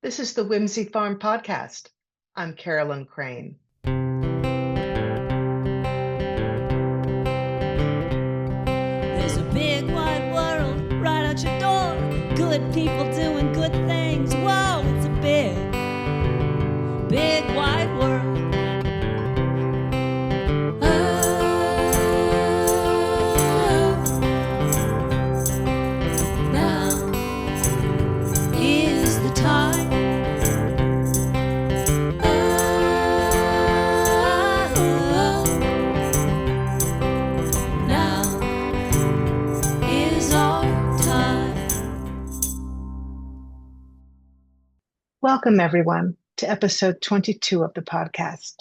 This is the Whimsy Farm Podcast. I'm Carolyn Crane. There's a big wide world right out your door. Good people doing good things. Whoa, it's a big wide world. Now is the time. Now is our time. Welcome, everyone, to episode 22 of the podcast.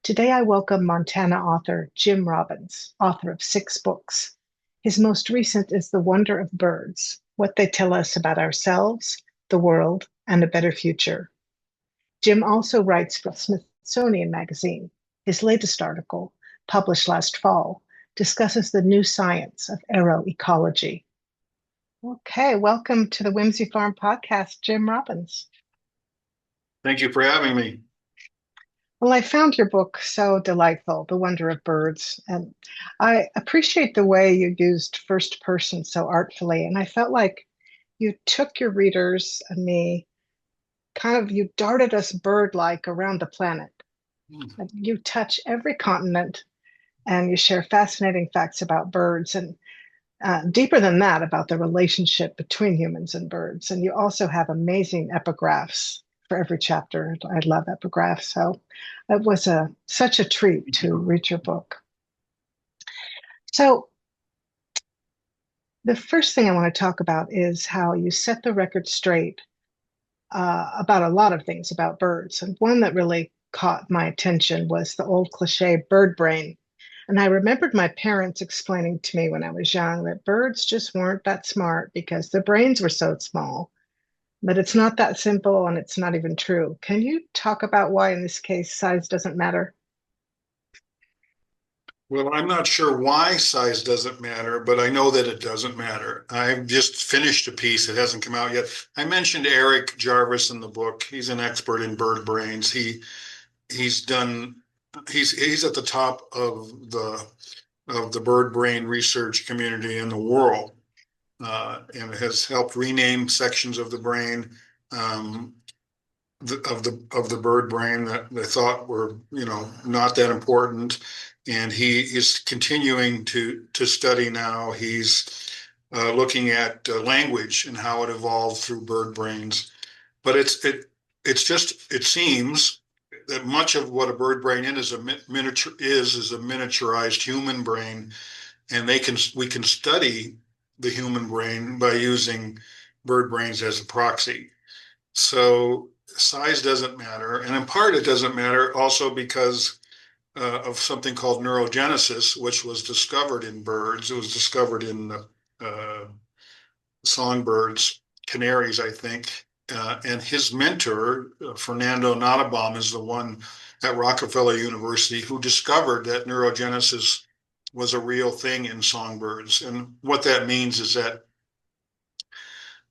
Today, I welcome Montana author Jim Robbins, author of 6 books. His most recent is The Wonder of Birds, What They Tell Us About Ourselves, the World, and a Better Future. Jim also writes for Smithsonian magazine. His latest article, published last fall, discusses the new science of aeroecology. Okay, welcome to the Whimsy Farm Podcast, Jim Robbins. Thank you for having me. Well, I found your book so delightful, The Wonder of Birds, and I appreciate the way you used first person so artfully. And I felt like you took your readers and me, you darted us bird-like around the planet. And you touch every continent and you share fascinating facts about birds and deeper than that, about the relationship between humans and birds. And you also have amazing epigraphs for every chapter. I love epigraphs. So it was such a treat to read your book. So the first thing I want to talk about is how you set the record straight about a lot of things about birds. And one that really caught my attention was the old cliche bird brain. And I remembered my parents explaining to me when I was young that birds just weren't that smart because their brains were so small. But it's not that simple, and it's not even true. Can you talk about why, in this case, size doesn't matter? Well, I'm not sure why size doesn't matter, but I know that it doesn't matter. I've just finished a piece. It hasn't come out yet. I mentioned Eric Jarvis in the book. He's an expert in bird brains. He's at the top of the bird brain research community in the world. And has helped rename sections of the brain, of the bird brain that they thought were, not that important. And he is continuing to study now. He's looking at language and how it evolved through bird brains. But it seems that much of what a bird brain is a miniaturized human brain, and we can study the human brain by using bird brains as a proxy. So size doesn't matter. And in part, it doesn't matter also because of something called neurogenesis, which was discovered in birds. It was discovered in songbirds, canaries, I think. And his mentor, Fernando Audubon, is the one at Rockefeller University who discovered that neurogenesis was a real thing in songbirds. And what that means is that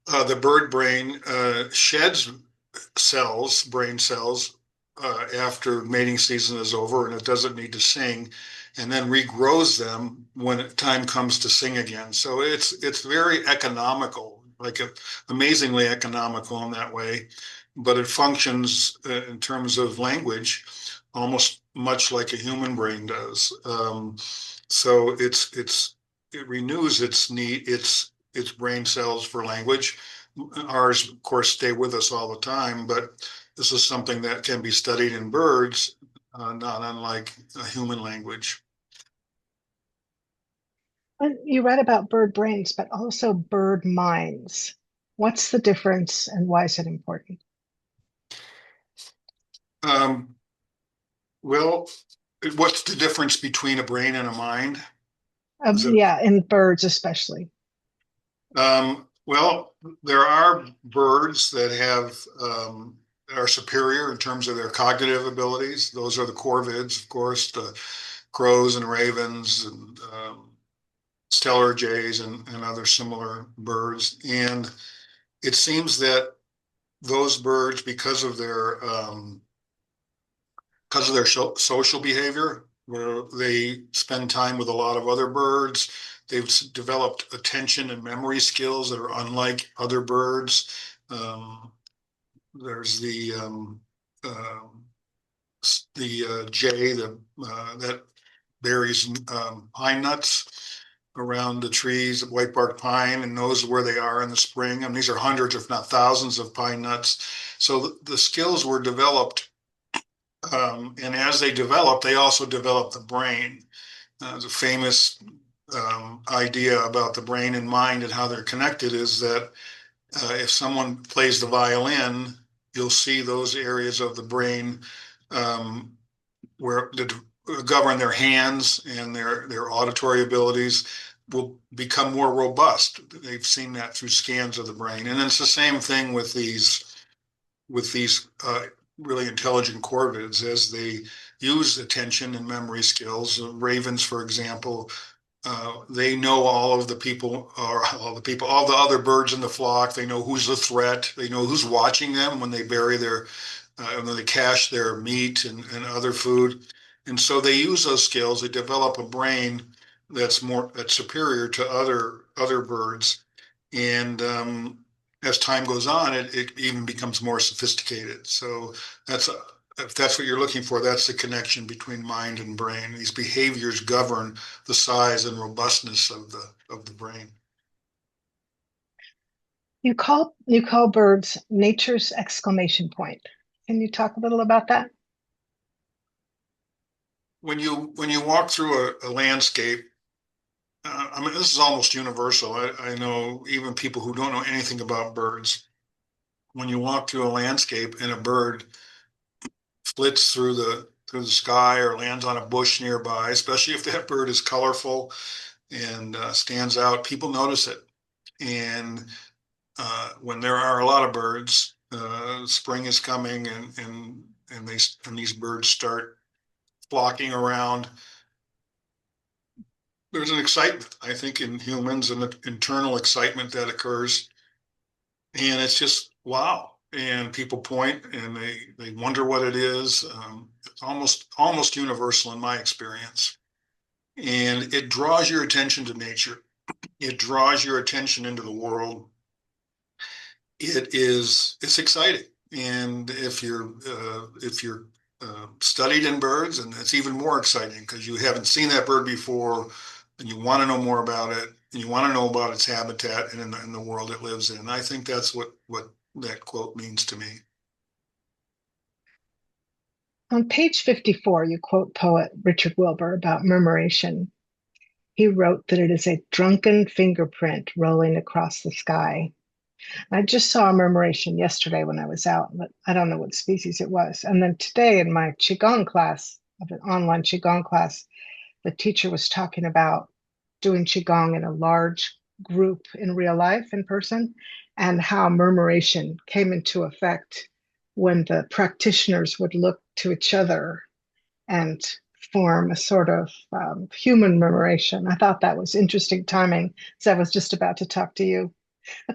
the bird brain sheds brain cells, after mating season is over, and it doesn't need to sing, and then regrows them when time comes to sing again. So it's very economical, amazingly economical in that way, but it functions in terms of language almost much like a human brain does. So it renews its brain cells for language. Ours, of course, stay with us all the time, but this is something that can be studied in birds, not unlike a human language. And you read about bird brains, but also bird minds. What's the difference and why is it important? Well, what's the difference between a brain and a mind? Yeah, in birds especially. Well, there are birds that are superior in terms of their cognitive abilities. Those are the corvids, of course, the crows and ravens and stellar jays and other similar birds. And it seems that those birds, because of their social behavior, where they spend time with a lot of other birds. They've developed attention and memory skills that are unlike other birds. Um, there's the jay that buries pine nuts around the trees of white bark pine and knows where they are in the spring. And these are hundreds, if not thousands, of pine nuts. So the skills were developed, and as they develop, they also develop the brain. The famous idea about the brain and mind and how they're connected is that if someone plays the violin, you'll see those areas of the brain um, where govern their hands and their auditory abilities will become more robust. They've seen that through scans of the brain, and it's the same thing with these really intelligent corvids as they use attention and memory skills. Ravens, for example, they know all of the people, or all the other birds in the flock. They know who's a threat. They know who's watching them when they bury when they cache their meat and other food. And so they use those skills. They develop a brain that's superior to other birds. And as time goes on, it even becomes more sophisticated. So that's if that's what you're looking for, that's the connection between mind and brain. These behaviors govern the size and robustness of the brain. You call birds nature's exclamation point. Can you talk a little about that? When you walk through a landscape, I mean, this is almost universal. I know even people who don't know anything about birds. When you walk through a landscape and a bird flits through the sky or lands on a bush nearby, especially if that bird is colorful and stands out, people notice it. And when there are a lot of birds, spring is coming, and these birds start flocking around. There's an excitement, I think, in humans, an internal excitement that occurs, and it's just wow. And people point and they wonder what it is. It's almost universal in my experience, and it draws your attention to nature. It draws your attention into the world. It's exciting, and if you're studied in birds, and it's even more exciting because you haven't seen that bird before, and you want to know more about it, and you want to know about its habitat and in the world it lives in. I think that's what that quote means to me. On page 54, you quote poet Richard Wilbur about murmuration. He wrote that it is a drunken fingerprint rolling across the sky. I just saw a murmuration yesterday when I was out, but I don't know what species it was. And then today in my Qigong class, an online Qigong class, the teacher was talking about doing Qigong in a large group in real life, in person, and how murmuration came into effect when the practitioners would look to each other and form a sort of human murmuration. I thought that was interesting timing, as I was just about to talk to you.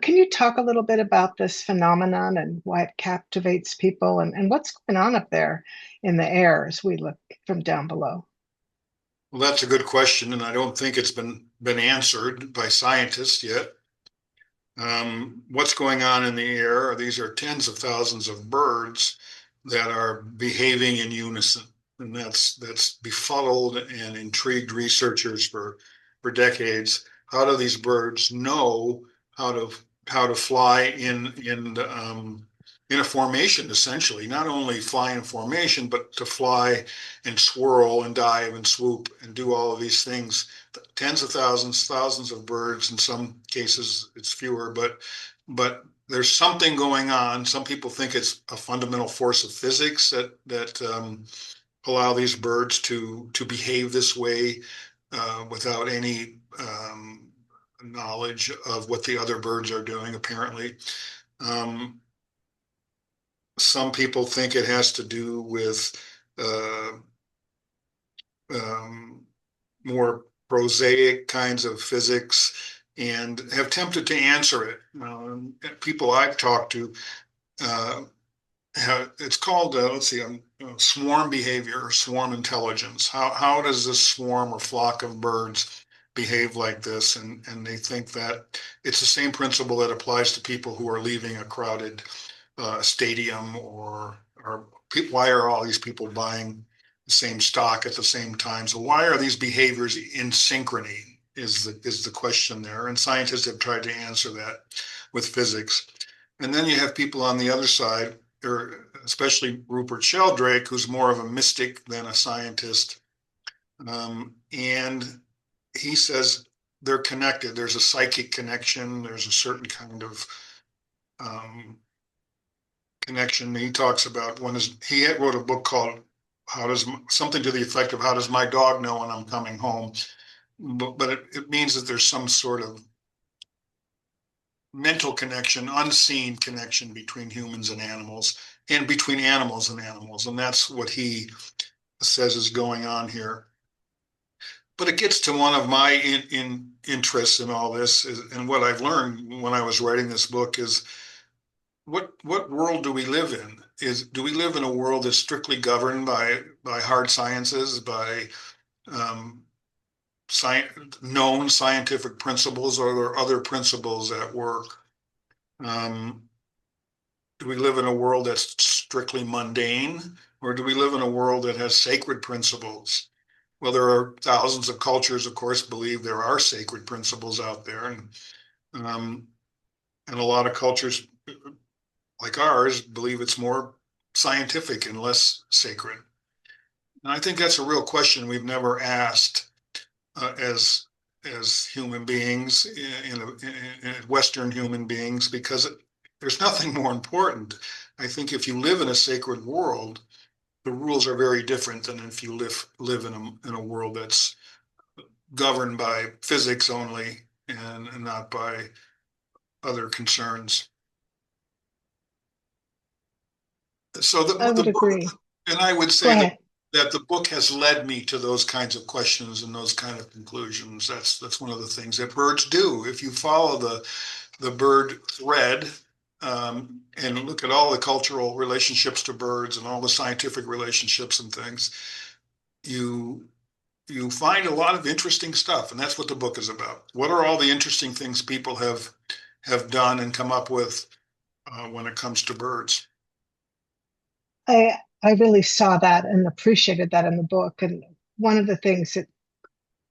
Can you talk a little bit about this phenomenon and why it captivates people and what's going on up there in the air as we look from down below? Well, that's a good question, and I don't think it's been answered by scientists yet. What's going on in the air? These are tens of thousands of birds that are behaving in unison, and that's befuddled and intrigued researchers for decades. How do these birds know how to fly in a formation, essentially? Not only fly in formation, but to fly and swirl and dive and swoop and do all of these things. Tens of thousands of birds. In some cases, it's fewer, but there's something going on. Some people think it's a fundamental force of physics that allow these birds to behave this way without any knowledge of what the other birds are doing, apparently. Um, some people think it has to do with uh, um, more prosaic kinds of physics and have tempted to answer it. People I've talked to uh, it's called, let's see, swarm behavior or swarm intelligence. How does this swarm or flock of birds behave like this? And they think that it's the same principle that applies to people who are leaving a crowded stadium or why are all these people buying the same stock at the same time? So why are these behaviors in synchrony is the question there. And scientists have tried to answer that with physics. And then you have people on the other side, or especially Rupert Sheldrake, who's more of a mystic than a scientist. And he says they're connected. There's a psychic connection. There's a certain kind of um, connection. He talks about he wrote a book called "How Does Something to the Effect of How Does My Dog Know When I'm Coming Home?" But it means that there's some sort of mental connection, unseen connection between humans and between animals and animals. And that's what he says is going on here. But it gets to one of my interests in all this and what I've learned when I was writing this book is what world do we live in? Do we live in a world that's strictly governed by hard sciences, by um, known scientific principles, or are there other principles at work? Um, do we live in a world that's strictly mundane, or do we live in a world that has sacred principles? Well, there are thousands of cultures, of course, believe there are sacred principles out there, um, and a lot of cultures like ours believe it's more scientific and less sacred. And I think that's a real question we've never asked as human beings, in Western human beings, because there's nothing more important. I think if you live in a sacred world, the rules are very different than if you live in a world that's governed by physics only and not by other concerns. So I the would book, agree. and I would Go say ahead. that the book has led me to those kinds of questions and those kind of conclusions. That's one of the things that birds do. If you follow the bird thread and look at all the cultural relationships to birds and all the scientific relationships and things, you you find a lot of interesting stuff, and that's what the book is about. What are all the interesting things people have done and come up with when it comes to birds? I really saw that and appreciated that in the book. And one of the things that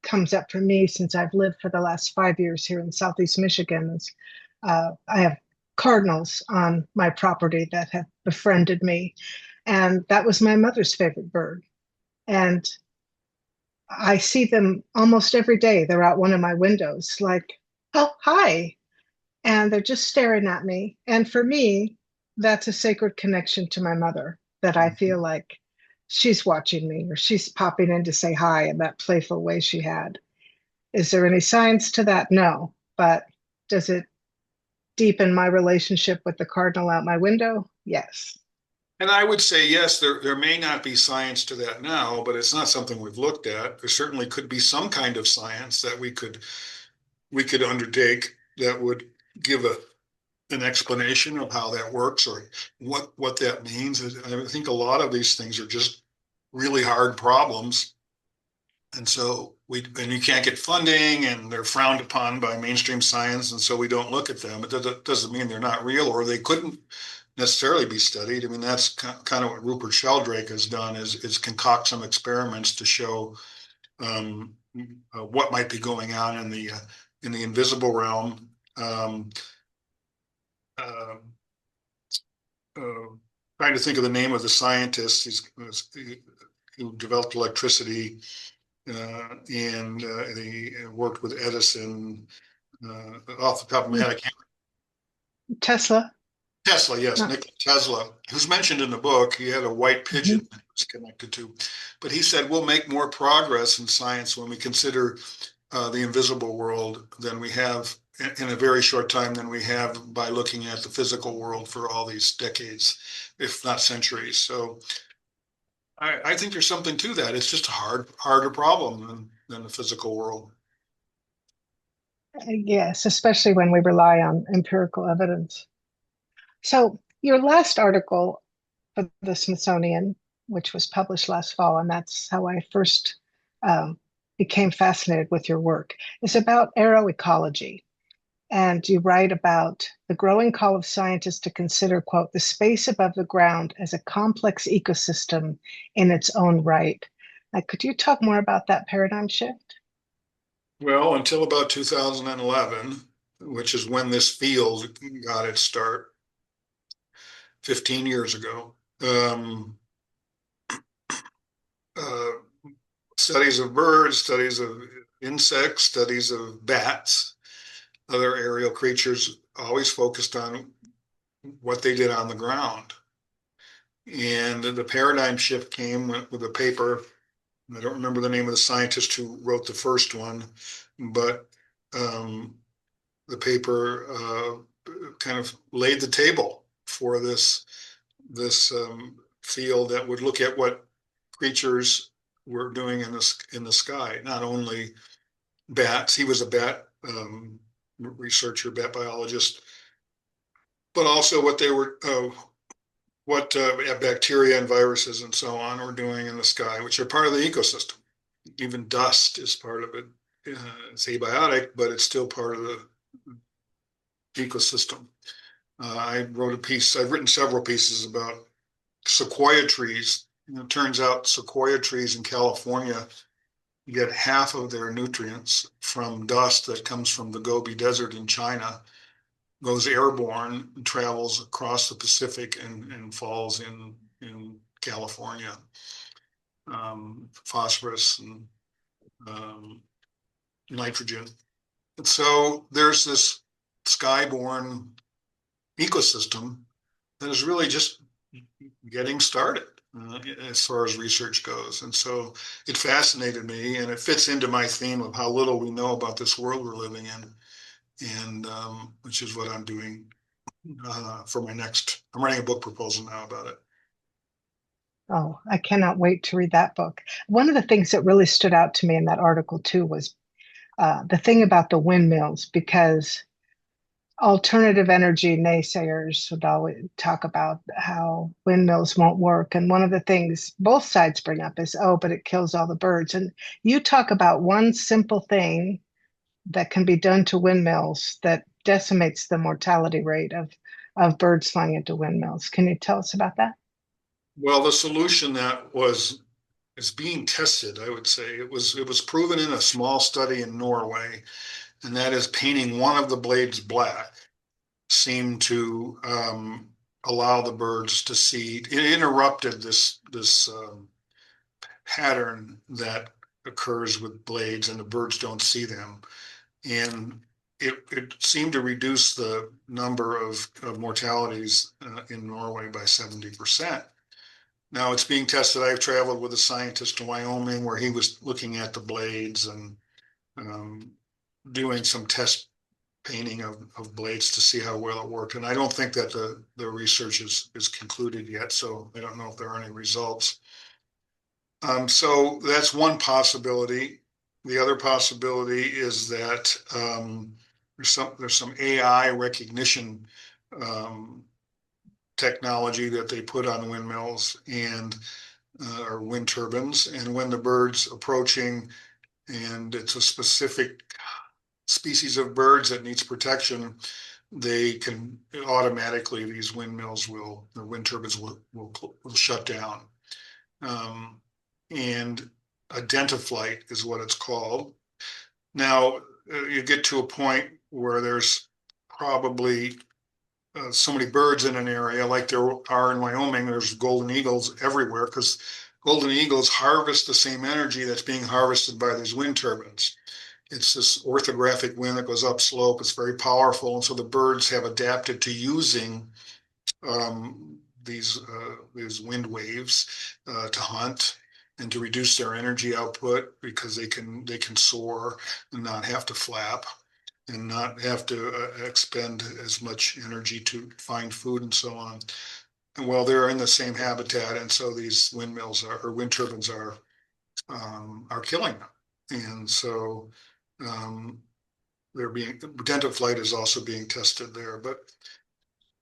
comes up for me since I've lived for the last 5 years here in Southeast Michigan is I have cardinals on my property that have befriended me. And that was my mother's favorite bird. And I see them almost every day. They're out one of my windows, like, oh, hi. And they're just staring at me. And for me, that's a sacred connection to my mother that I feel like she's watching me or she's popping in to say hi in that playful way she had. Is there any science to that? No. But does it deepen my relationship with the cardinal out my window? Yes. And I would say, yes, there may not be science to that now, but it's not something we've looked at. There certainly could be some kind of science that we could undertake that would give an explanation of how that works or what that means. I think a lot of these things are just really hard problems. And so and you can't get funding and they're frowned upon by mainstream science. And so we don't look at them. It doesn't mean they're not real or they couldn't necessarily be studied. I mean, that's kind of what Rupert Sheldrake has done is concoct some experiments to show um, what might be going on in the invisible realm. Um, uh, uh, Trying to think of the name of the scientist who developed electricity and he worked with Edison. Off the top of my head, I can't. Tesla? Tesla, yes, No. Nikola Tesla, who's mentioned in the book. He had a white pigeon Mhm. that he was connected to, but he said we'll make more progress in science when we consider the invisible world than we have in a very short time than we have by looking at the physical world for all these decades, if not centuries. So I think there's something to that. It's just a harder problem than the physical world. Yes, especially when we rely on empirical evidence. So Your last article for the Smithsonian, which was published last fall, and that's how I first um, became fascinated with your work, is about aeroecology. And you write about the growing call of scientists to consider, quote, the space above the ground as a complex ecosystem in its own right. Could you talk more about that paradigm shift? Well, until about 2011, which is when this field got its start 15 years ago. Uh, Studies of birds, studies of insects, studies of bats, other aerial creatures, always focused on what they did on the ground. And the paradigm shift came with a paper. I don't remember the name of the scientist who wrote the first one, but um, the paper kind of laid the table for this field that would look at what creatures were doing in the sky. Not only bats, he was a bat researcher, bat biologist, but also what they were, what bacteria and viruses and so on were doing in the sky, which are part of the ecosystem. Even dust is part of it. It's abiotic, but it's still part of the ecosystem. I wrote a piece, I've written several pieces about sequoia trees. It turns out sequoia trees in California get half of their nutrients from dust that comes from the Gobi Desert in China, goes airborne, travels across the Pacific and falls in California. Phosphorus and um, nitrogen. And so there's this skyborne ecosystem that is really just getting started as far as research goes. And so it fascinated me, and it fits into my theme of how little we know about this world we're living in, and which is what I'm doing for my next. I'm writing a book proposal now about it. Oh, I cannot wait to read that book. One of the things that really stood out to me in that article, too, was the thing about the windmills, because alternative energy naysayers would always talk about how windmills won't work. And one of the things both sides bring up is, oh, but it kills all the birds. And you talk about one simple thing that can be done to windmills that decimates the mortality rate of birds flying into windmills. Can you tell us about that? Well, the solution that was is being tested, I would say, it was proven in a small study in Norway, and that is painting one of the blades black seemed to allow the birds to see. It interrupted this pattern that occurs with blades, and the birds don't see them. And it seemed to reduce the number of mortalities in Norway by 70%. Now it's being tested. I've traveled with a scientist to Wyoming where he was looking at the blades and um, doing some test painting of blades to see how well it worked. And I don't think that the research is concluded yet, so I don't know if there are any results. So that's one possibility. The other possibility is that there's some AI recognition um, technology that they put on windmills and or wind turbines, and when the bird's approaching and it's a specific species of birds that needs protection, they can automatically, these windmills will, the wind turbines will shut down. Um, and identiflight is what it's called. Now, you get to a point where there's probably so many birds in an area, like there are in Wyoming. There's golden eagles everywhere because golden eagles harvest the same energy that's being harvested by these wind turbines. It's this orthographic wind that goes upslope. It's very powerful, and so the birds have adapted to using these wind waves to hunt and to reduce their energy output because they can soar and not have to flap and not have to expend as much energy to find food and so on. And well, they're in the same habitat, and so these windmills or wind turbines are killing them. And so um, they're being dental flight is also being tested there. But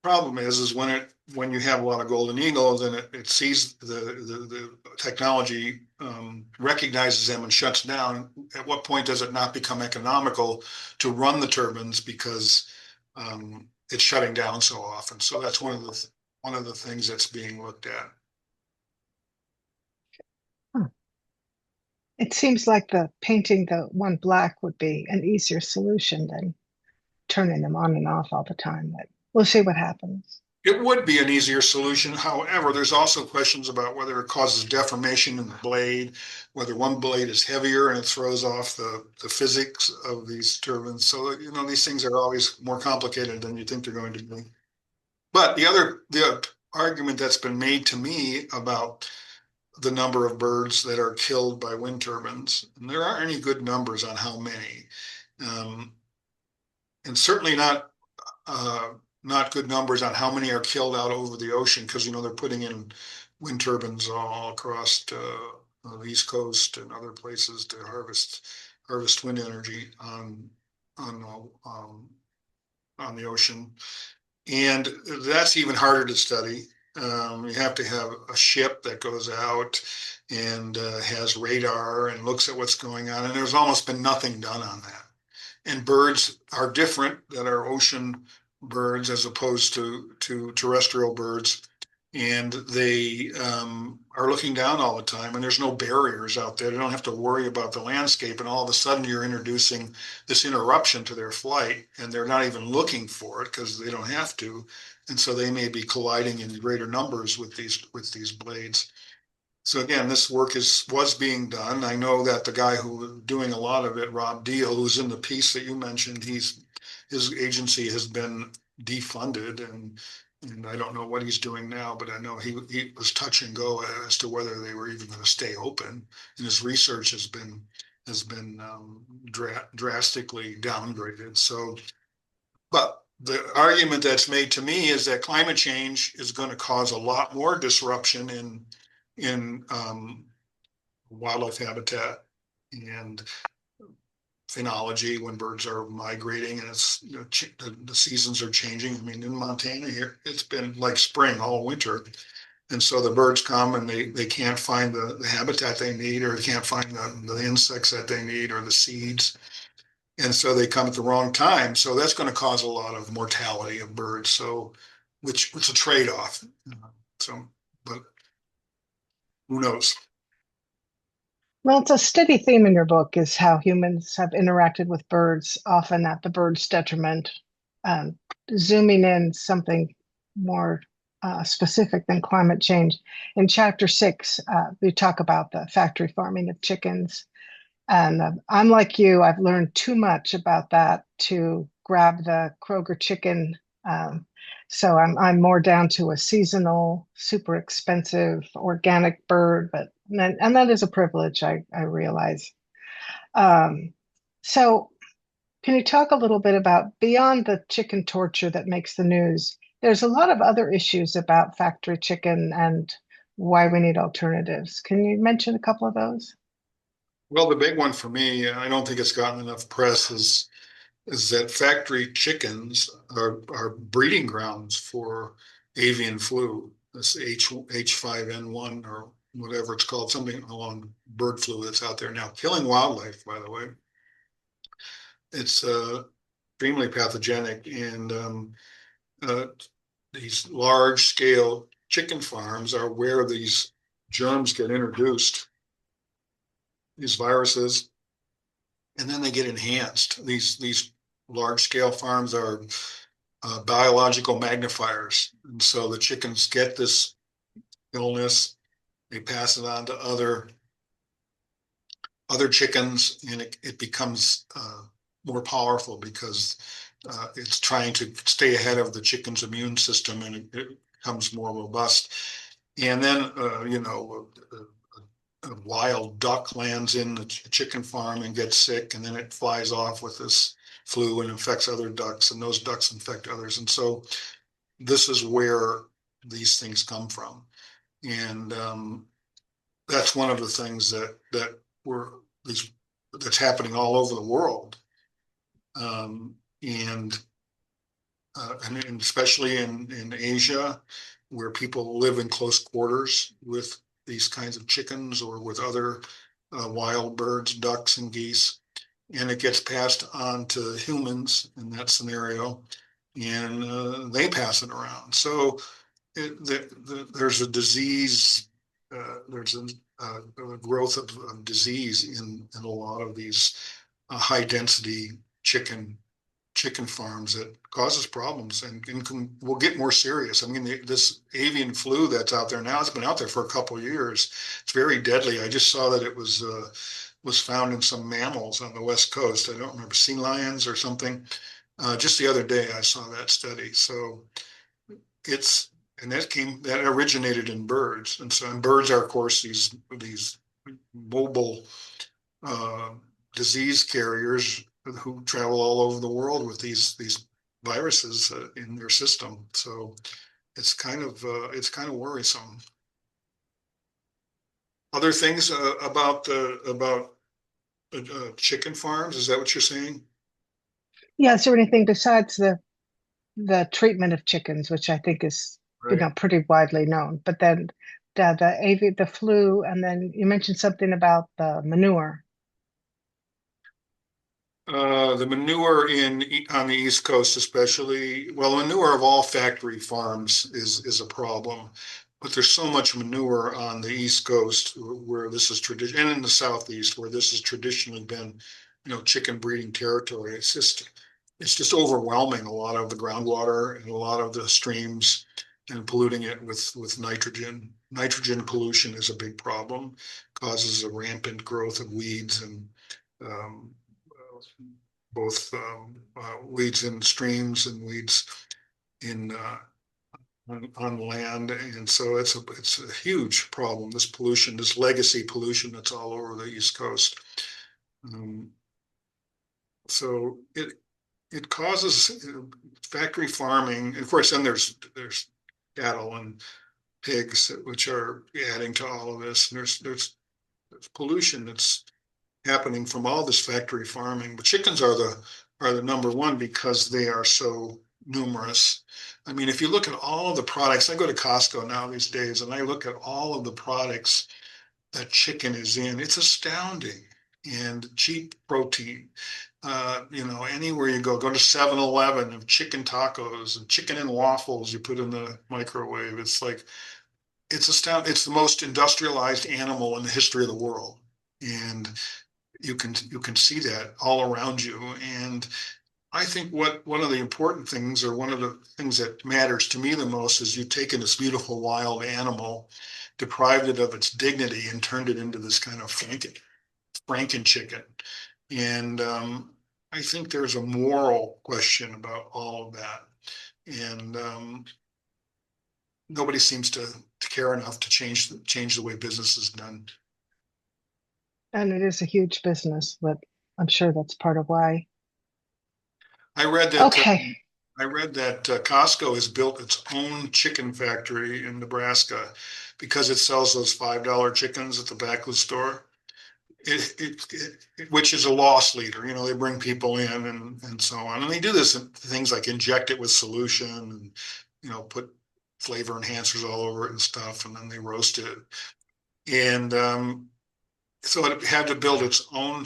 problem is when you have a lot of golden eagles and it sees the technology, recognizes them and shuts down. At what point does it not become economical to run the turbines because it's shutting down so often? So that's one of the things that's being looked at. Huh. It seems like the painting the one black would be an easier solution than turning them on and off all the time. But we'll see what happens. It would be an easier solution. However, there's also questions about whether it causes deformation in the blade, whether one blade is heavier and it throws off the physics of these turbines. So, these things are always more complicated than you think they're going to be. But the argument that's been made to me about the number of birds that are killed by wind turbines, and there aren't any good numbers on how many, and certainly not good numbers on how many are killed out over the ocean because they're putting in wind turbines all across the East Coast and other places to harvest wind energy on the ocean, and that's even harder to study. You have to have a ship that goes out and has radar and looks at what's going on, and there's almost been nothing done on that. And birds are different that are ocean birds as opposed to terrestrial birds, and they are looking down all the time, and there's no barriers out there. They don't have to worry about the landscape, and all of a sudden you're introducing this interruption to their flight, and they're not even looking for it because they don't have to, and so they may be colliding in greater numbers with these blades. So again, this work was being done. I know that the guy who was doing a lot of it, Rob Deal, who's in the piece that you mentioned, his agency has been defunded, and I don't know what he's doing now, but I know he was touch and go as to whether they were even going to stay open. And his research has been drastically downgraded. So, but the argument that's made to me is that climate change is going to cause a lot more disruption in wildlife habitat and phenology when birds are migrating and the seasons are changing. I mean, in Montana here, it's been like spring all winter. And so the birds come and they can't find the habitat they need, or they can't find the insects that they need or the seeds. And so they come at the wrong time. So that's going to cause a lot of mortality of birds. So, which is a trade-off. So, but who knows? Well, it's a steady theme in your book is how humans have interacted with birds, often at the bird's detriment. Um, Zooming in something more specific than climate change. In chapter 6, we talk about the factory farming of chickens. And I'm like you, I've learned too much about that to grab the Kroger chicken. So I'm more down to a seasonal, super expensive organic bird, but and that is a privilege, I realize. Um, so can you talk a little bit about beyond the chicken torture that makes the news? There's a lot of other issues about factory chicken and why we need alternatives. Can you mention a couple of those? Well, the big one for me, I don't think it's gotten enough press, is that factory chickens are breeding grounds for avian flu, this H5N1 or whatever it's called, something along bird flu that's out there now, killing wildlife, by the way. It's extremely pathogenic, and uh, these large scale chicken farms are where these germs get introduced, these viruses, and then they get enhanced. These large scale farms are biological magnifiers, and so the chickens get this illness, they pass it on to other chickens, and it becomes more powerful because it's trying to stay ahead of the chicken's immune system, and it becomes more robust. And then a wild duck lands in the chicken farm and gets sick, and then it flies off with this flu and infects other ducks, and those ducks infect others. And so this is where these things come from. And that's one of the things that's happening all over the world. And and especially in Asia, where people live in close quarters with these kinds of chickens or with other wild birds, ducks and geese, and it gets passed on to humans in that scenario, and they pass it around. So there's a disease, there's a growth of disease in a lot of these high density chicken farms that causes problems and will get more serious. I mean, this avian flu that's out there now, it's been out there for a couple of years. It's very deadly. I just saw that it was found in some mammals on the West Coast. I don't remember, sea lions or something. Just the other day, I saw that study. So it's and that originated in birds, and birds are, of course, these mobile uh, disease carriers who travel all over the world with these viruses in their system. So it's kind of worrisome. Other things about chicken farms? Is that what you're saying? Yeah, is there anything besides the treatment of chickens, which I think is, Right. pretty widely known, but then the flu, and then you mentioned something about the manure. The manure on the East Coast, especially, well, manure of all factory farms is a problem, but there's so much manure on the East Coast where this is tradition, and in the Southeast where this has traditionally been, chicken breeding territory. It's just overwhelming a lot of the groundwater and a lot of the streams and polluting it with nitrogen. Nitrogen pollution is a big problem, causes a rampant growth of weeds and um, both weeds in streams and weeds in on land, and so it's a huge problem. This pollution, this legacy pollution that's all over the East Coast. Um, so it causes factory farming. Of course, then there's cattle and pigs, which are adding to all of this. And there's pollution that's happening from all this factory farming. But chickens are the number one because they are so numerous. I mean, if you look at all of the products, I go to Costco now these days, and I look at all of the products that chicken is in. It's astounding. And cheap protein. Anywhere you go to 7-Eleven and chicken tacos and chicken and waffles you put in the microwave. It's like it's astounding. It's the most industrialized animal in the history of the world. And you can see that all around you. And I think one of the important things, or one of the things that matters to me the most, is you've taken this beautiful wild animal, deprived it of its dignity, and turned it into this kind of Franken chicken. And I think there's a moral question about all of that. And nobody seems to care enough to change the way business is done. And it is a huge business, but I'm sure that's part of why. I read that Okay. Costco has built its own chicken factory in Nebraska because it sells those $5 chickens at the back of the store. Which is a loss leader. They bring people in and so on, and they do this things like inject it with solution and put flavor enhancers all over it and stuff, and then they roast it. And so it had to build its own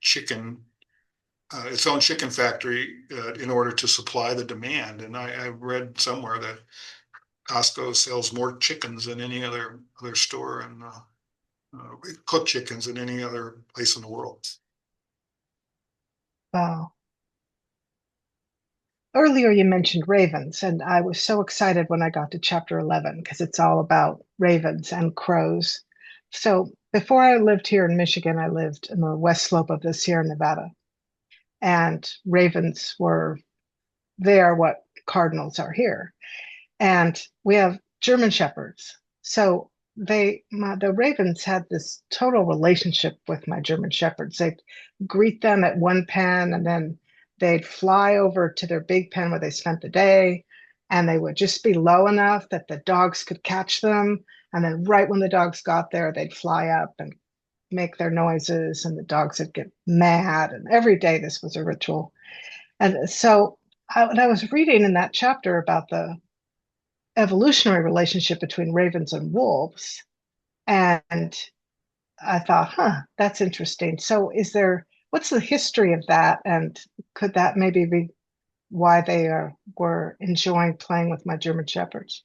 chicken factory in order to supply the demand. And I read somewhere that Costco sells more chickens than any other store and cooked chickens than any other place in the world. Wow. Earlier you mentioned ravens, and I was so excited when I got to chapter 11 because it's all about ravens and crows. So before I lived here in Michigan, I lived in the west slope of the Sierra Nevada, and ravens were there what cardinals are here. And we have German shepherds. So the ravens had this total relationship with my German shepherds. They'd greet them at one pen, and then they'd fly over to their big pen where they spent the day, and they would just be low enough that the dogs could catch them. And then right when the dogs got there, they'd fly up and make their noises, and the dogs would get mad. And every day this was a ritual. And so I was reading in that chapter about the evolutionary relationship between ravens and wolves, and I thought, huh, that's interesting. So, what's the history of that, and could that maybe be why they were enjoying playing with my German shepherds?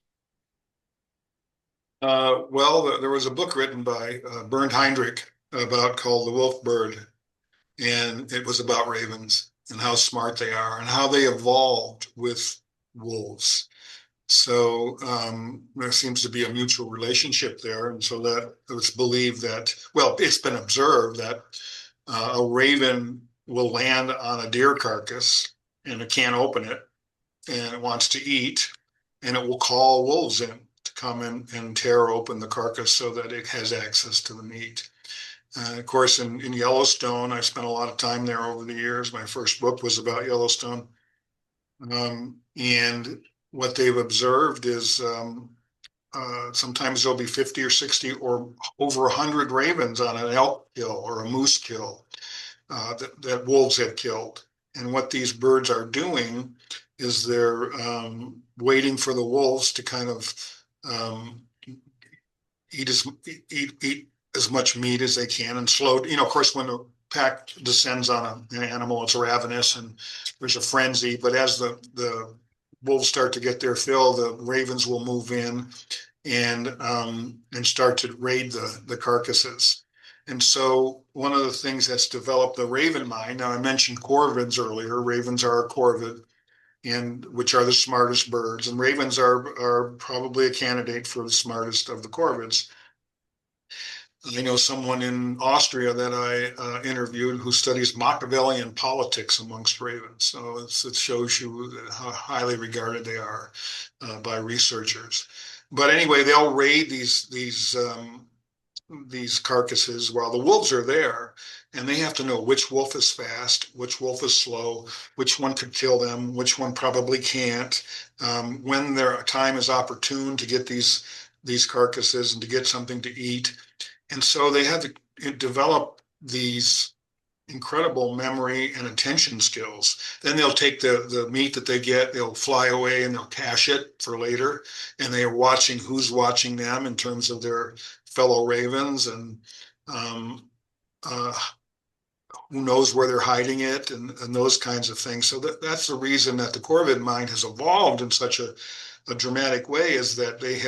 Well, there was a book written by Bernd Heinrich about called The Wolf Bird, and it was about ravens and how smart they are and how they evolved with wolves. So there seems to be a mutual relationship there, and so that it's believed that, well, it's been observed that a raven will land on a deer carcass and it can't open it and it wants to eat, and it will call wolves in to come in and tear open the carcass so that it has access to the meat. Of course, in Yellowstone, I spent a lot of time there over the years. My first book was about Yellowstone. And what they've observed is sometimes there'll be 50 or 60 or over 100 ravens on an elk kill or a moose kill that wolves have killed. And what these birds are doing is they're waiting for the wolves to kind of um, eat as much meat as they can and slow. Of course, when the pack descends on an animal, it's ravenous and there's a frenzy. But as the wolves start to get their fill, the ravens will move in and start to raid the carcasses. And so one of the things that's developed the raven mind. Now I mentioned corvids earlier. Ravens are a corvid, and which are the smartest birds, and ravens are probably a candidate for the smartest of the corvids. I know someone in Austria that I interviewed who studies Machiavellian politics amongst ravens. So it shows you how highly regarded they are by researchers. But anyway, they'll raid these carcasses while the wolves are there, and they have to know which wolf is fast, which wolf is slow, which one could kill them, which one probably can't. When their time is opportune to get these carcasses and to get something to eat, and so they have to develop these incredible memory and attention skills. Then they'll take the meat that they get, they'll fly away and they'll cache it for later. And they are watching who's watching them in terms of their fellow ravens and um, uh, who knows where they're hiding it and those kinds of things. So that's the reason that the corvid mind has evolved in such a dramatic way, is that they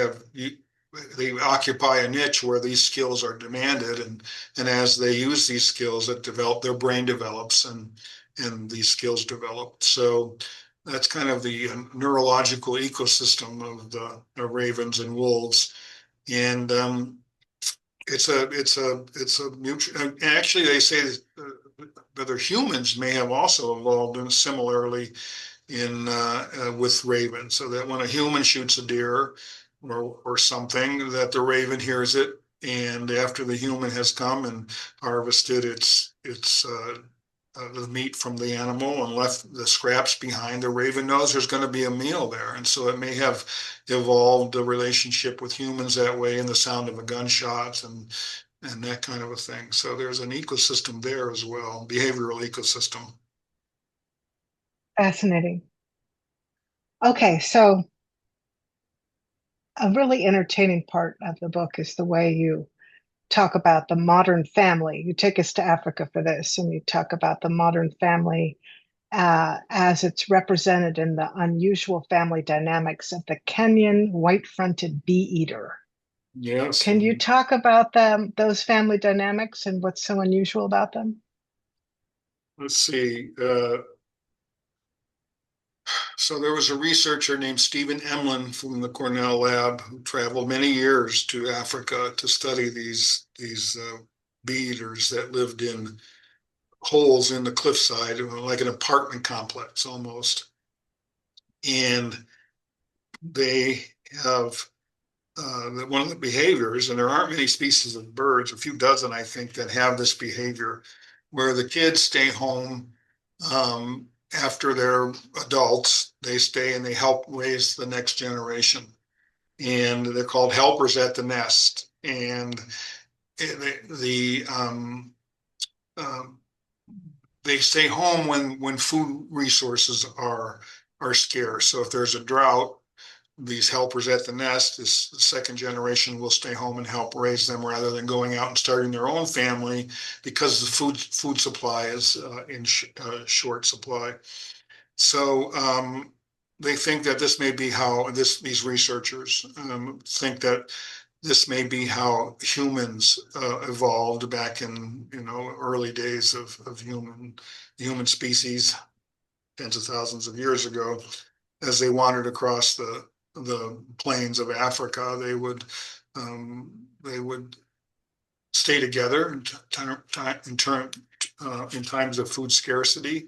occupy a niche where these skills are demanded, and as they use these skills, their brain develops and these skills develop. So that's kind of the neurological ecosystem of the ravens and wolves, and it's a mutual. Actually, they say other humans may have also evolved in similarly in with ravens, so that when a human shoots a deer or something, that the raven hears it, and after the human has come and harvested the meat from the animal and left the scraps behind, the raven knows there's going to be a meal there, and so it may have evolved a relationship with humans that way, and the sound of a gunshot and that kind of a thing. So there's an ecosystem there as well, behavioral ecosystem. Fascinating. Okay, so a really entertaining part of the book is the way you talk about the modern family. You take us to Africa for this, and you talk about the modern family as it's represented in the unusual family dynamics of the Kenyan white-fronted bee-eater. Yes. Can you talk about those family dynamics and what's so unusual about them? Let's see. So there was a researcher named Stephen Emlin from the Cornell lab who traveled many years to Africa to study these bee eaters that lived in holes in the cliffside, like an apartment complex almost. And they have one of the behaviors, and there aren't many species of birds, a few dozen, I think, that have this behavior, where the kids stay home after they're adults. They stay and they help raise the next generation. And they're called helpers at the nest. And um, they stay home when food resources are are scarce. So if there's a drought, these helpers at the nest, this second generation will stay home and help raise them rather than going out and starting their own family because the food supply is in short supply. So they think that this may be how these researchers think that this may be how humans evolved back in early days of human species tens of thousands of years ago. As they wandered across the plains of Africa, they would stay together in times of food scarcity,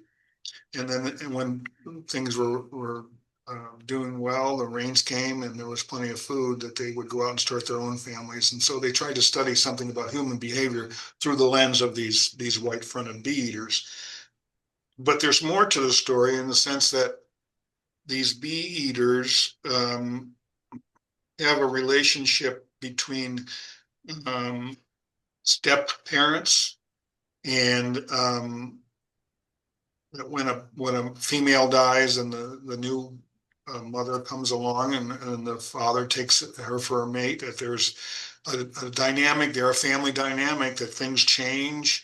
and then when things were doing well, the rains came and there was plenty of food, that they would go out and start their own families. And so they tried to study something about human behavior through the lens of these white-fronted bee eaters. But there's more to the story in the sense that these bee eaters have a relationship between step parents, and when a female dies and the new mother comes along, and the father takes her for a mate, that there's a dynamic there, a family dynamic, that things change,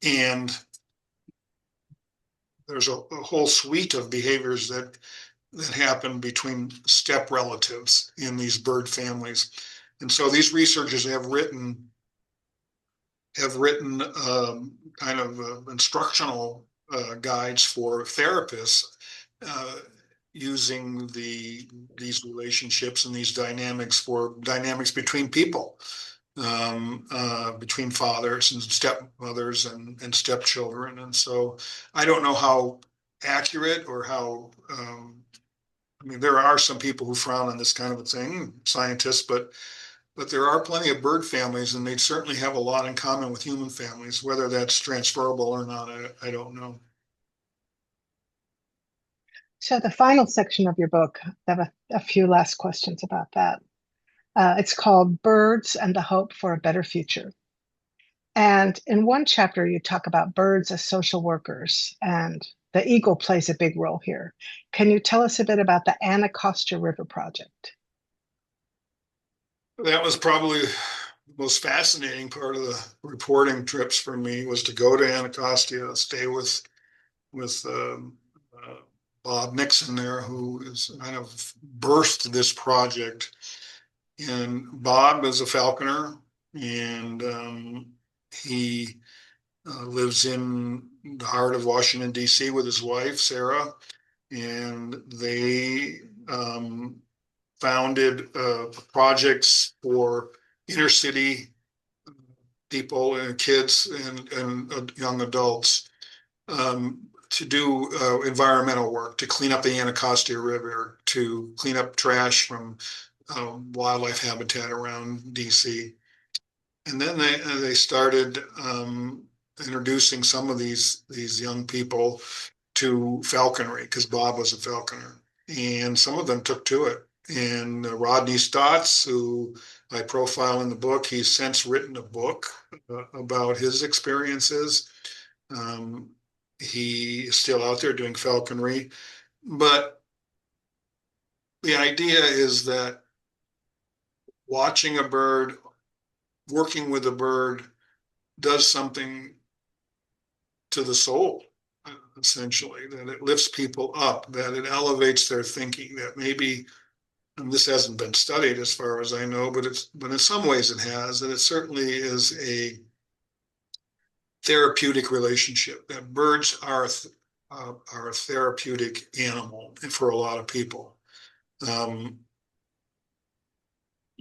and there's a whole suite of behaviors that happen between step relatives in these bird families. And so these researchers have written kind of instructional guides for therapists using these relationships and these dynamics for dynamics between people, between fathers and stepmothers and stepchildren. And so I don't know how accurate or how I mean, there are some people who frown on this kind of a thing, scientists, but there are plenty of bird families, and they certainly have a lot in common with human families. Whether that's transferable or not, I don't know. So the final section of your book, I have a few last questions about that. It's called Birds and the Hope for a Better Future. And in one chapter, you talk about birds as social workers, and the eagle plays a big role here. Can you tell us a bit about the Anacostia River Project? That was probably the most fascinating part of the reporting trips for me, was to go to Anacostia, stay with Bob Nixon there, who is kind of birthed this project. And Bob is a falconer, and he lives in the heart of Washington, D.C. with his wife, Sarah, and they founded projects for inner city people and kids and young adults to do environmental work, to clean up the Anacostia River, to clean up trash from wildlife habitat around DC. And then they started introducing some of these young people to falconry, because Bob was a falconer, and some of them took to it. And Rodney Stotts, who I profile in the book, he's since written a book about his experiences. He is still out there doing falconry, but the idea is that watching a bird, working with a bird, does something to the soul, essentially, that it lifts people up, that it elevates their thinking, that maybe, and this hasn't been studied as far as I know, but in some ways it has, that it certainly is a therapeutic relationship, that birds are a therapeutic animal for a lot of people.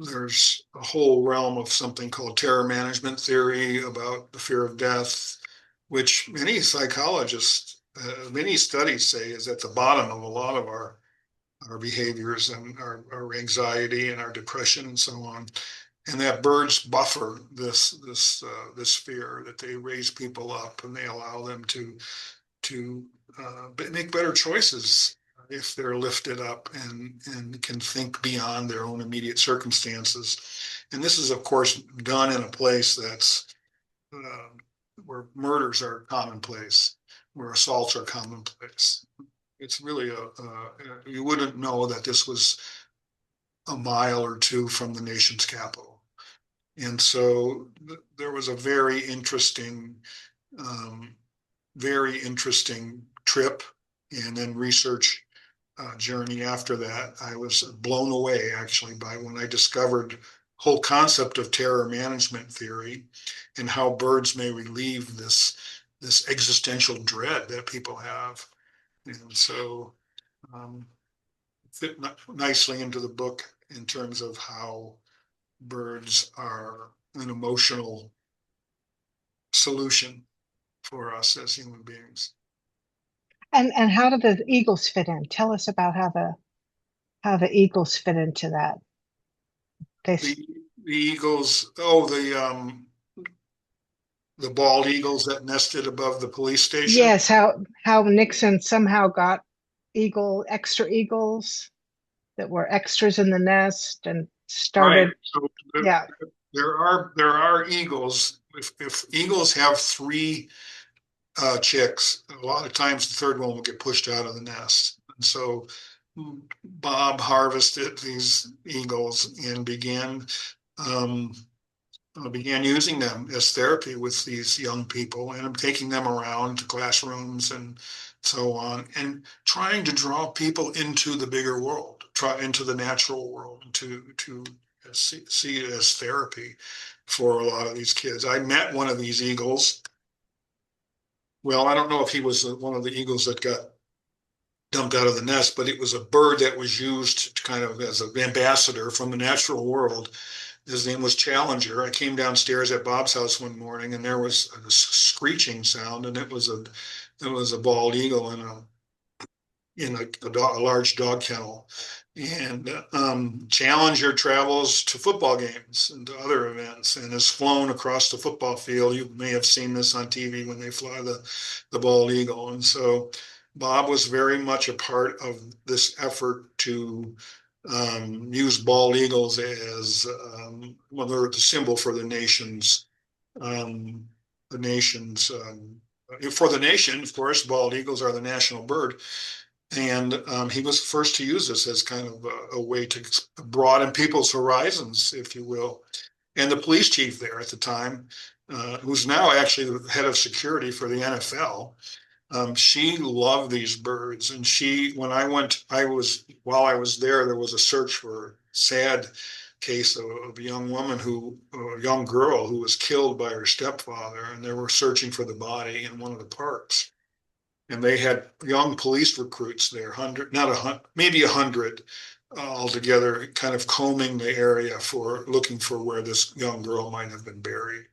There's a whole realm of something called terror management theory about the fear of death, which many psychologists, many studies say is at the bottom of a lot of our behaviors and our anxiety and our depression and so on. And that birds buffer this fear, that they raise people up and they allow them to make better choices if they're lifted up and can think beyond their own immediate circumstances. And this is, of course, done in a place that's where murders are commonplace, where assaults are commonplace. It's really you wouldn't know that this was a mile or two from the nation's capital. And so there was a um, very interesting trip and then research journey after that. I was blown away actually by when I discovered whole concept of terror management theory and how birds may relieve this existential dread that people have. And so um, fit nicely into the book in terms of how birds are an emotional solution for us as human beings. And how do the eagles fit in? Tell us about how the eagles fit into that. They The the eagles, the bald eagles that nested above the police station. Yes, how Nixon somehow got extra eagles that were extras in the nest and Right. started. So Yeah. there are eagles. If eagles have three chicks, a lot of times the third one will get pushed out of the nest. And so Bob harvested these eagles and um, began using them as therapy with these young people, and I'm taking them around to classrooms and so on, and trying to draw people into the bigger world, try into the natural world, to see it as therapy for a lot of these kids. I met one of these eagles. Well, I don't know if he was one of the eagles that got dumped out of the nest, but it was a bird that was used kind of as an ambassador from the natural world. His name was Challenger. I came downstairs at Bob's house one morning, and there was a screeching sound, and it was a bald eagle in a large dog kennel. And Challenger travels to football games and to other events, and has flown across the football field. You may have seen this on TV when they fly the bald eagle. And so Bob was very much a part of this effort to use bald eagles as well, they're the symbol for um, for the nation. Of course, bald eagles are the national bird, and he was the first to use this as kind of a way to broaden people's horizons, if you will. And the police chief there at the time, who's now actually the head of security for the NFL, she loved these birds. And when while I was there was a search for a sad case of a a young girl who was killed by her stepfather, and they were searching for the body in one of the parks. And they had young police recruits there, not 100, maybe 100 altogether, kind of combing the area for looking for where this young girl might have been buried.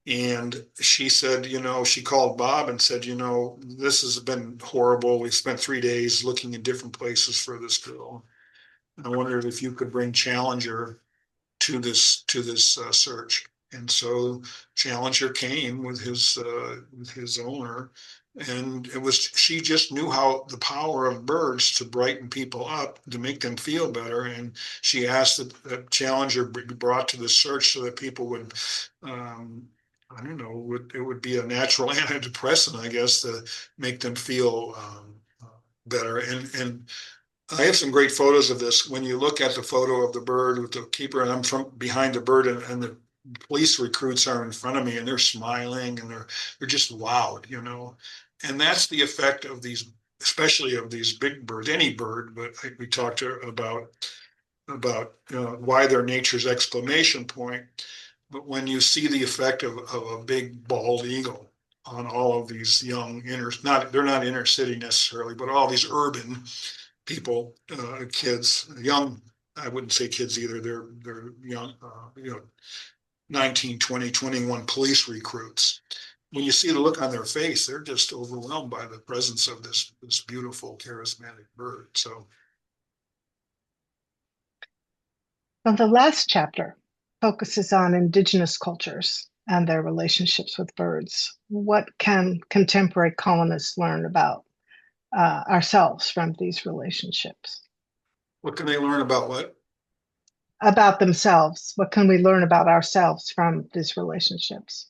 And she said, she called Bob and said, this has been horrible. We spent 3 days looking in different places for this girl. I wondered if you could bring Challenger to this search. And so Challenger came with his owner, and she just knew how the power of birds to brighten people up, to make them feel better. And she asked that Challenger be brought to the search so that people would, I don't know, it would be a natural antidepressant, I guess, to make them feel better. And I have some great photos of this. When you look at the photo of the bird with the keeper, and I'm from behind the bird, and the police recruits are in front of me, and they're smiling, and they're just wowed. And that's the effect of these, especially of these big birds, any bird. But we talked about why they're nature's exclamation point. But when you see the effect of a big bald eagle on all of these young they're not inner city necessarily, but all these urban people, kids, young, I wouldn't say kids either. They're young, 19, 20, 21 police recruits. When you see the look on their face, they're just overwhelmed by the presence of this beautiful, charismatic bird. So, Well, the last chapter focuses on indigenous cultures and their relationships with birds. What can contemporary colonists learn about ourselves from these relationships? what can they learn about what? About themselves. What can we learn about ourselves from these relationships?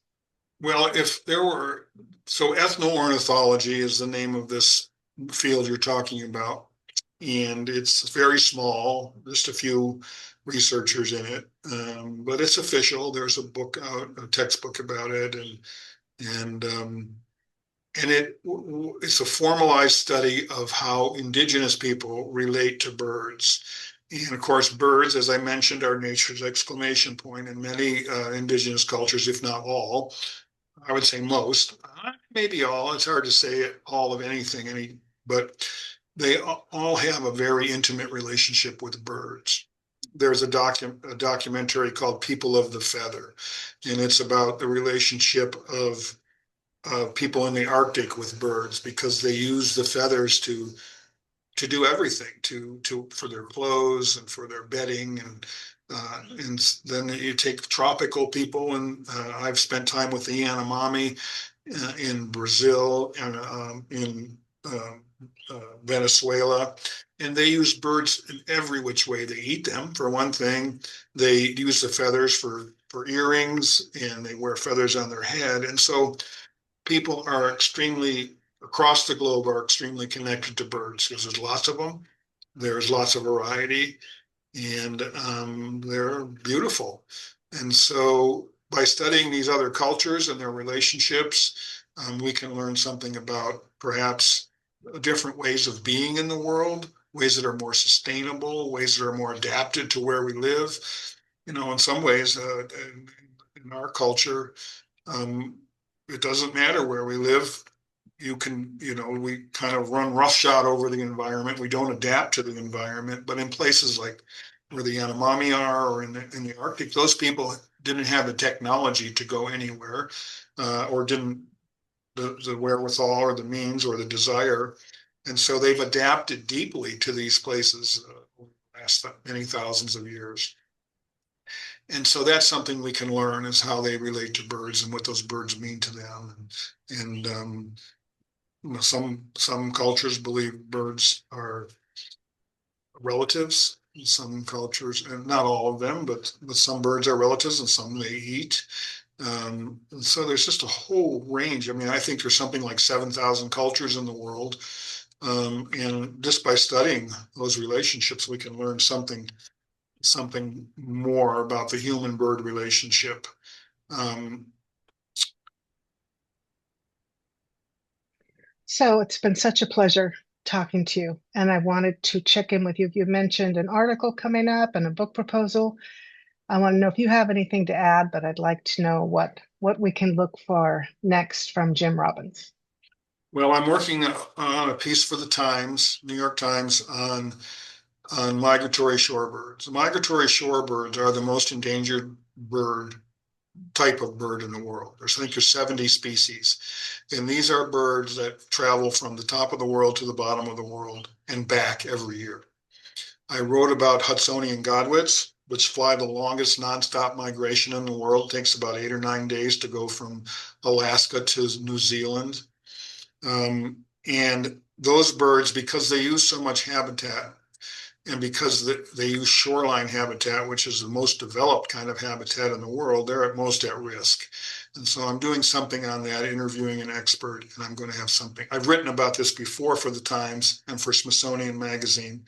Well, if there were, so ethnoornithology is the name of this field you're talking about. And it's very small, just a few researchers in it, but it's official. There's a book out, a textbook about it, and and it's a formalized study of how indigenous people relate to birds. And of course, birds, as I mentioned, are nature's exclamation point in many indigenous cultures, if not all. I would say most, maybe all. It's hard to say all of anything, but they all have a very intimate relationship with birds. There's a documentary called People of the Feather, and it's about the relationship of people in the Arctic with birds because they use the feathers to do everything to for their clothes and for their bedding and then you take tropical people and I've spent time with the Yanomami in Brazil and in Venezuela, and they use birds in every which way. They eat them for one thing. They use the feathers for earrings, and they wear feathers on their head, and so people are extremely across the globe are extremely connected to birds because there's lots of them. There's lots of variety, and they're beautiful. And so by studying these other cultures and their relationships, we can learn something about perhaps different ways of being in the world, ways that are more sustainable, ways that are more adapted to where we live. You know, in some ways, in our culture, um, it doesn't matter where we live. You can, you know, we kind of run roughshod over the environment. We don't adapt to the environment. But in places like where the Yanomami are or in the Arctic, those people didn't have the technology to go anywhere or didn't the wherewithal or the means or the desire. And so they've adapted deeply to these places over the last many thousands of years. And so that's something we can learn is how they relate to birds and what those birds mean to them. And you know, some cultures believe birds are relatives. Some cultures, and not all of them, but some birds are relatives and some they eat. And so there's just a whole range. I mean, I think there's something like 7,000 cultures in the world. And just by studying those relationships, we can learn something more about the human-bird relationship. Um, So it's been such a pleasure talking to you. And I wanted to check in with you. You mentioned an article coming up and a book proposal. I want to know if you have anything to add, but I'd like to know what we can look for next from Jim Robbins. well, I'm working on a piece for the Times, New York Times, on migratory shorebirds. Migratory shorebirds are the most endangered type of bird in the world. I think there's 70 species. And these are birds that travel from the top of the world to the bottom of the world and back every year. I wrote about Hudsonian godwits, which fly the longest nonstop migration in the world. It takes about 8 or 9 days to go from Alaska to New Zealand. And those birds, because they use so much habitat, and because they use shoreline habitat, which is the most developed kind of habitat in the world, they're at most at risk. And so I'm doing something on that, interviewing an expert, and I'm going to have something. I've written about this before for the Times and for Smithsonian Magazine.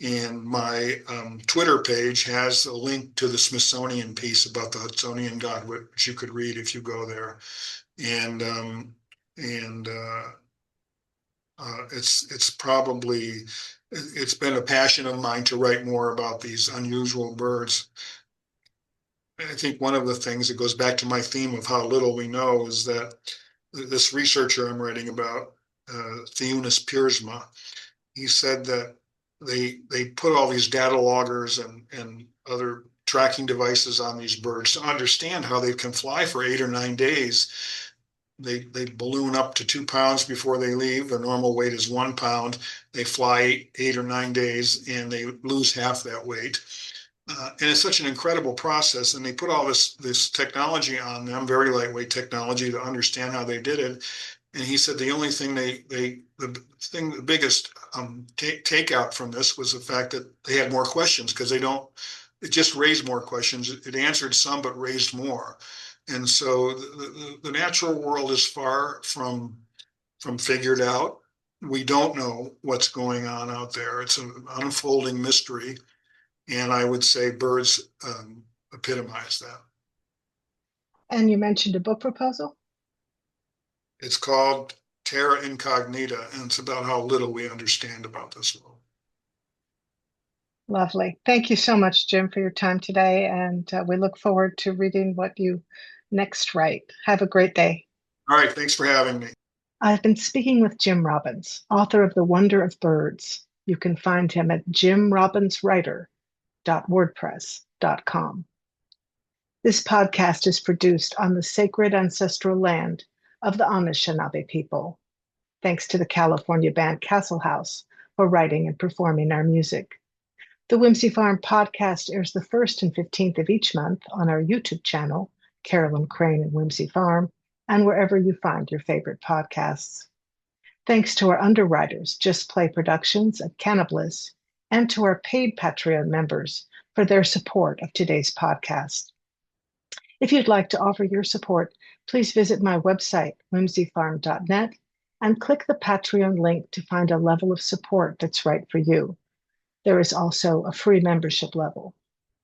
And my Twitter page has a link to the Smithsonian piece about the Hudsonian godwit, which you could read if you go there. And and it's been a passion of mine to write more about these unusual birds. I think one of the things that goes back to my theme of how little we know is that this researcher I'm writing about, Theunus Piersma, he said that they put all these data loggers and other tracking devices on these birds to understand how they can fly for 8 or 9 days. They balloon up to 2 pounds before they leave. Their normal weight is 1 pound. They fly 8 or 9 days and they lose half that weight. And it's such an incredible process. And they put all this technology on them, very lightweight technology, to understand how they did it. And he said the only thing the biggest takeout from this was the fact that they had more questions because it just raised more questions. It answered some, but raised more. And so the natural world is far from figured out. we don't know what's going on out there. It's an unfolding mystery. And I would say birds epitomize that. And you mentioned a book proposal? It's called Terra Incognita, and it's about how little we understand about this world. Lovely. Thank you so much, Jim, for your time today. And we look forward to reading what you next write. Have a great day. All right, thanks for having me. I've been speaking with Jim Robbins, author of The Wonder of Birds. You can find him at jimrobbinswriter.wordpress.com. This podcast is produced on the sacred ancestral land of the Anishinaabe people. Thanks to the California band Castle House for writing and performing our music. The Whimsy Farm podcast airs the 1st and 15th of each month on our YouTube channel, Carolyn Crane and Whimsy Farm, and wherever you find your favorite podcasts. Thanks to our underwriters, Just Play Productions at Cannabis, and to our paid Patreon members for their support of today's podcast. If you'd like to offer your support, please visit my website, whimsyfarm.net, and click the Patreon link to find a level of support that's right for you. There is also a free membership level.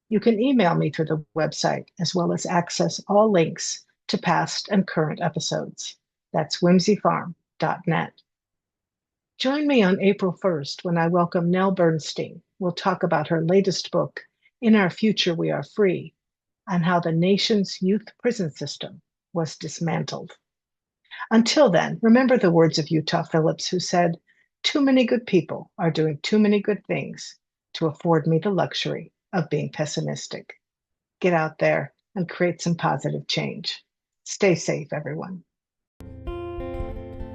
You can email me through the website, as well as access all links to past and current episodes. That's whimsyfarm.net. Join me on April 1st when I welcome Nell Bernstein. We'll talk about her latest book, In Our Future We Are Free, and how the nation's youth prison system was dismantled. Until then, remember the words of Utah Phillips, who said, "Too many good people are doing too many good things to afford me the luxury of being pessimistic." Get out there and create some positive change. Stay safe, everyone.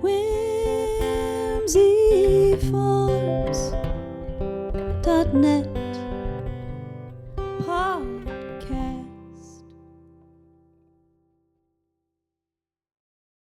whimsyfarms.net